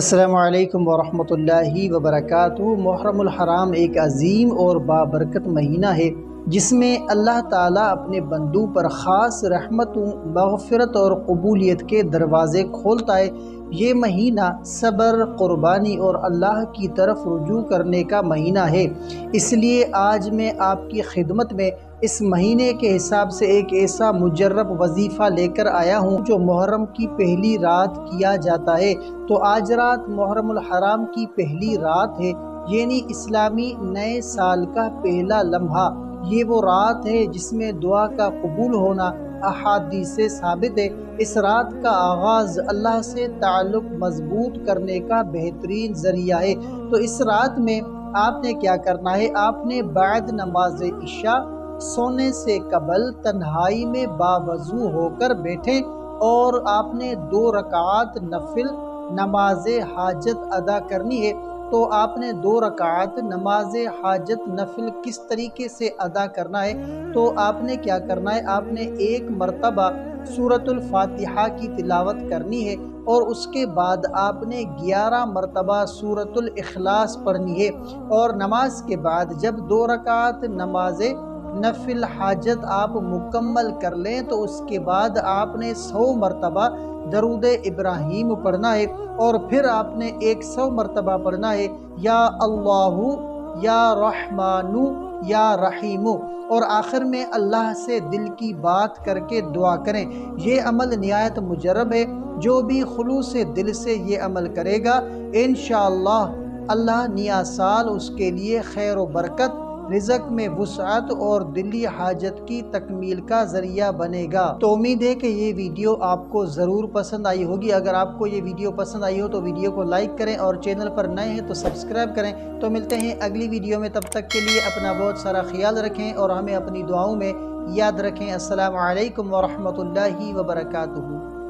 السلام علیکم ورحمۃ اللہ وبرکاتہ۔ محرم الحرام ایک عظیم اور بابرکت مہینہ ہے جس میں اللہ تعالیٰ اپنے بندوں پر خاص رحمتوں، مغفرت اور قبولیت کے دروازے کھولتا ہے۔ یہ مہینہ صبر، قربانی اور اللہ کی طرف رجوع کرنے کا مہینہ ہے۔ اس لیے آج میں آپ کی خدمت میں اس مہینے کے حساب سے ایک ایسا مجرب وظیفہ لے کر آیا ہوں جو محرم کی پہلی رات کیا جاتا ہے۔ تو آج رات محرم الحرام کی پہلی رات ہے، یعنی اسلامی نئے سال کا پہلا لمحہ۔ یہ وہ رات ہے جس میں دعا کا قبول ہونا احادیث سے ثابت ہے۔ اس رات کا آغاز اللہ سے تعلق مضبوط کرنے کا بہترین ذریعہ ہے۔ تو اس رات میں آپ نے کیا کرنا ہے؟ آپ نے بعد نماز عشاء سونے سے قبل تنہائی میں باوضو ہو کر بیٹھیں اور آپ نے 2 رکعات نفل نماز حاجت ادا کرنی ہے۔ تو آپ نے 2 رکعات نماز حاجت نفل کس طریقے سے ادا کرنا ہے؟ تو آپ نے کیا کرنا ہے؟ آپ نے 1 مرتبہ سورۃ الفاتحہ کی تلاوت کرنی ہے اور اس کے بعد آپ نے 11 مرتبہ سورۃ الاخلاص پڑھنی ہے۔ اور نماز کے بعد جب 2 رکعات نماز نفل حاجت آپ مکمل کر لیں تو اس کے بعد آپ نے 100 مرتبہ درود ابراہیم پڑھنا ہے اور پھر آپ نے 100 مرتبہ پڑھنا ہے یا اللہ یا رحمان یا رحیم، اور آخر میں اللہ سے دل کی بات کر کے دعا کریں۔ یہ عمل نہایت مجرب ہے، جو بھی خلوص دل سے یہ عمل کرے گا انشاءاللہ اللہ نیا سال اس کے لیے خیر و برکت، رزق میں وسعت اور دلی حاجت کی تکمیل کا ذریعہ بنے گا۔ تو امید ہے کہ یہ ویڈیو آپ کو ضرور پسند آئی ہوگی۔ اگر آپ کو یہ ویڈیو پسند آئی ہو تو ویڈیو کو لائک کریں اور چینل پر نئے ہیں تو سبسکرائب کریں۔ تو ملتے ہیں اگلی ویڈیو میں، تب تک کے لیے اپنا بہت سارا خیال رکھیں اور ہمیں اپنی دعاؤں میں یاد رکھیں۔ السلام علیکم ورحمۃ اللہ وبرکاتہ۔